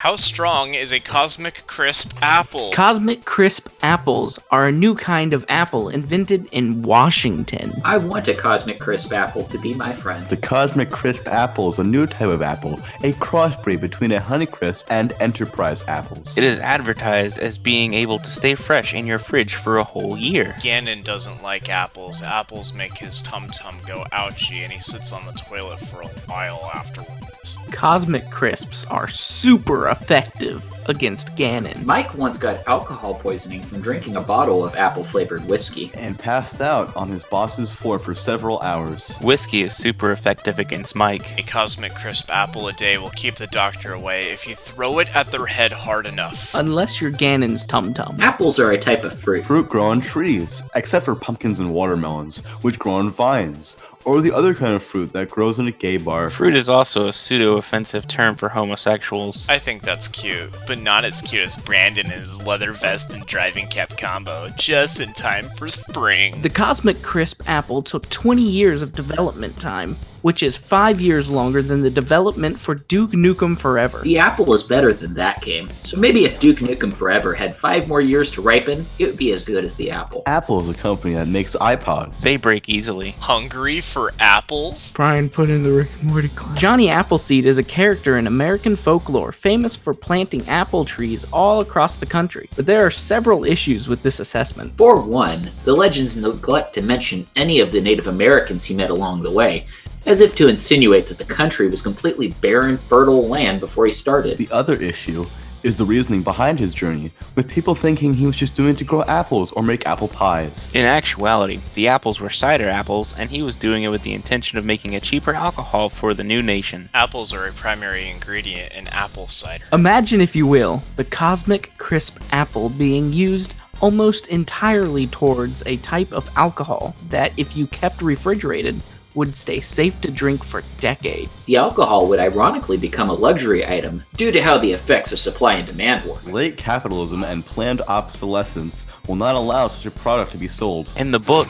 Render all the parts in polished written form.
How strong is a cosmic crisp apple? Cosmic crisp apples are a new kind of apple invented in Washington. I want a cosmic crisp apple to be my friend. The Cosmic Crisp apple is a new type of apple, a crossbreed between a Honeycrisp and Enterprise apples. It is advertised as being able to stay fresh in your fridge for a whole year. Gannon doesn't like apples. Apples make his tum-tum go ouchy, and he sits on the toilet for a while afterwards. Cosmic crisps are super effective against Gannon. Mike once got alcohol poisoning from drinking a bottle of apple-flavored whiskey. And passed out on his boss's floor for several hours. Whiskey is super effective against Mike. A cosmic crisp apple a day will keep the doctor away if you throw it at their head hard enough. Unless you're Gannon's tum-tum. Apples are a type of fruit. Fruit grow on trees, except for pumpkins and watermelons, which grow on vines, or the other kind of fruit that grows in a gay bar. Fruit is also a pseudo-offensive term for homosexuals. I think that's cute, but not as cute as Brandon in his leather vest and driving cap combo, just in time for spring. The Cosmic Crisp apple took 20 years of development time, which is 5 years longer than the development for Duke Nukem Forever. The apple is better than that game, so maybe if Duke Nukem Forever had 5 more years to ripen, it would be as good as the apple. Apple is a company that makes iPods. They break easily. Hungry for apples? Brian put in the Rick and Morty class. Johnny Appleseed is a character in American folklore famous for planting apple trees all across the country, but there are several issues with this assessment. For one, the legends neglect to mention any of the Native Americans he met along the way, as if to insinuate that the country was completely barren, fertile land before he started. The other issue is the reasoning behind his journey, with people thinking he was just doing it to grow apples or make apple pies. In actuality, the apples were cider apples, and he was doing it with the intention of making a cheaper alcohol for the new nation. Apples are a primary ingredient in apple cider. Imagine, if you will, the Cosmic Crisp apple being used almost entirely towards a type of alcohol that, if you kept refrigerated, would stay safe to drink for decades. The alcohol would ironically become a luxury item due to how the effects of supply and demand work. Late capitalism and planned obsolescence will not allow such a product to be sold. In the book,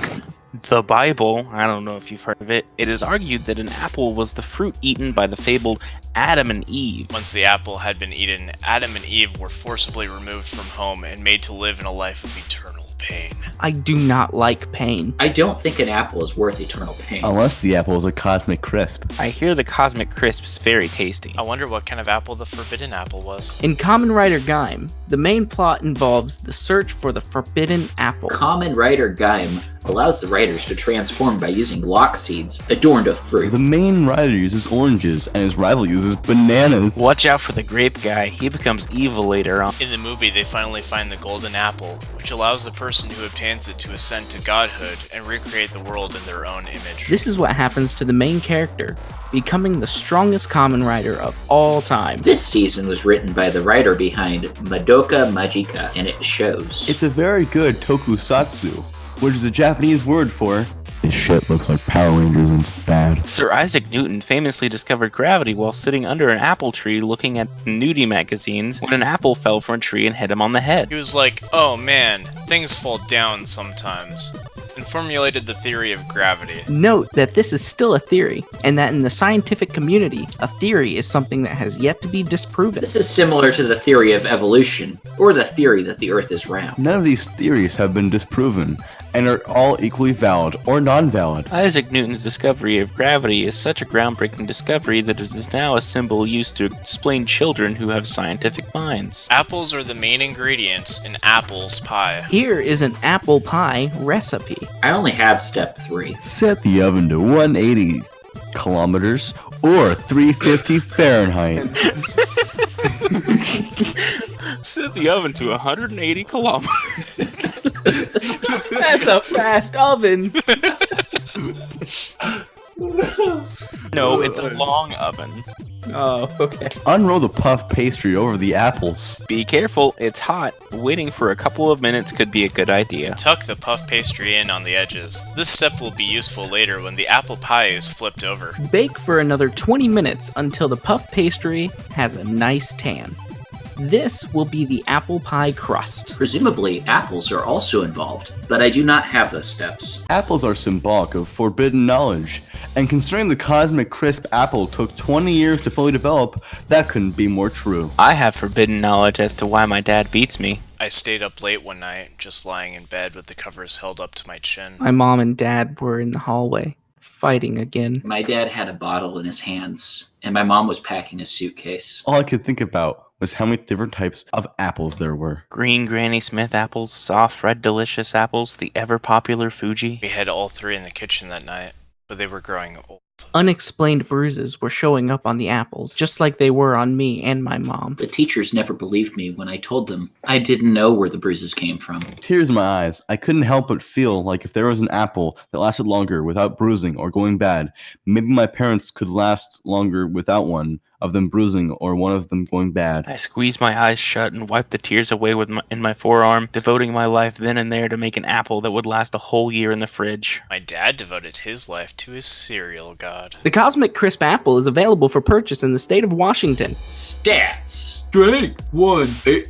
The Bible, I don't know if you've heard of it, it is argued that an apple was the fruit eaten by the fabled Adam and Eve. Once the apple had been eaten, Adam and Eve were forcibly removed from home and made to live in a life of eternal pain. I do not like pain. I don't think an apple is worth eternal pain. Unless the apple is a Cosmic Crisp. I hear the Cosmic Crisp's very tasty. I wonder what kind of apple the forbidden apple was. In Kamen Rider Gaim, the main plot involves the search for the forbidden apple. Kamen Rider Gaim allows the riders to transform by using lock seeds adorned with fruit. The main rider uses oranges, and his rival uses bananas. Watch out for the grape guy, he becomes evil later on. In the movie, they finally find the golden apple, which allows the person who obtains it to ascend to godhood and recreate the world in their own image. This is what happens to the main character, becoming the strongest Kamen Rider of all time. This season was written by the writer behind Madoka Magica, and it shows. It's a very good tokusatsu, which is a Japanese word for this shit looks like Power Rangers and it's bad. Sir Isaac Newton famously discovered gravity while sitting under an apple tree looking at nudie magazines when an apple fell from a tree and hit him on the head. He was like, oh man, things fall down sometimes, and formulated the theory of gravity. Note that this is still a theory, and that in the scientific community, a theory is something that has yet to be disproven. This is similar to the theory of evolution, or the theory that the Earth is round. None of these theories have been disproven, and are all equally valid or non-valid. Isaac Newton's discovery of gravity is such a groundbreaking discovery that it is now a symbol used to explain children who have scientific minds. Apples are the main ingredients in apple's pie. Here is an apple pie recipe. I only have step 3. Set the oven to 180 kilometers or 350 Fahrenheit. Set the oven to 180 kilometers. That's a fast oven. No, it's a long oven. Oh, okay. Unroll the puff pastry over the apples. Be careful, it's hot. Waiting for a couple of minutes could be a good idea. Tuck the puff pastry in on the edges. This step will be useful later when the apple pie is flipped over. Bake for another 20 minutes until the puff pastry has a nice tan. This will be the apple pie crust. Presumably, apples are also involved, but I do not have those steps. Apples are symbolic of forbidden knowledge, and considering the cosmic crisp apple took 20 years to fully develop, that couldn't be more true. I have forbidden knowledge as to why my dad beats me. I stayed up late one night, just lying in bed with the covers held up to my chin. My mom and dad were in the hallway, fighting again. My dad had a bottle in his hands, and my mom was packing a suitcase. All I could think about was how many different types of apples there were. Green Granny Smith apples, soft red delicious apples, the ever popular Fuji. We had all three in the kitchen that night, but they were growing old. Unexplained bruises were showing up on the apples, just like they were on me and my mom. The teachers never believed me when I told them I didn't know where the bruises came from. Tears in my eyes, I couldn't help but feel like if there was an apple that lasted longer without bruising or going bad, maybe my parents could last longer without one of them bruising or one of them going bad. I squeezed my eyes shut and wiped the tears away in my forearm, devoting my life then and there to make an apple that would last a whole year in the fridge. My dad devoted his life to his cereal god. The Cosmic Crisp apple is available for purchase in the state of Washington. Stats! Strength 1.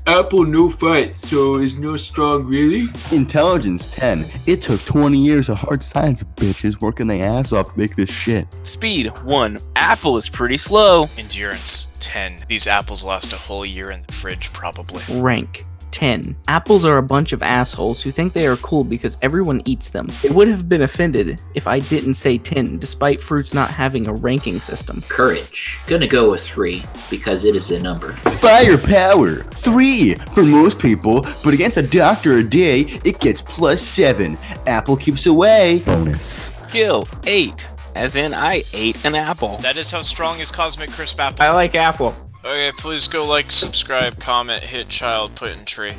Apple no fight, so is no strong really? Intelligence 10. It took 20 years of hard science bitches working their ass off to make this shit. Speed 1. Apple is pretty slow. Endurance 10. These apples last a whole year in the fridge, probably. Rank 10. Apples are a bunch of assholes who think they are cool because everyone eats them. They would have been offended if I didn't say 10, despite fruits not having a ranking system. Courage. Gonna go with 3, because it is a number. Firepower 3 for most people, but against a doctor a day, it gets +7. Apple keeps away. Bonus. Skill 8. As in, I ate an apple. That is how strong is Cosmic Crisp Apple. I like apple. Okay, please go like, subscribe, comment, hit child, put in tree.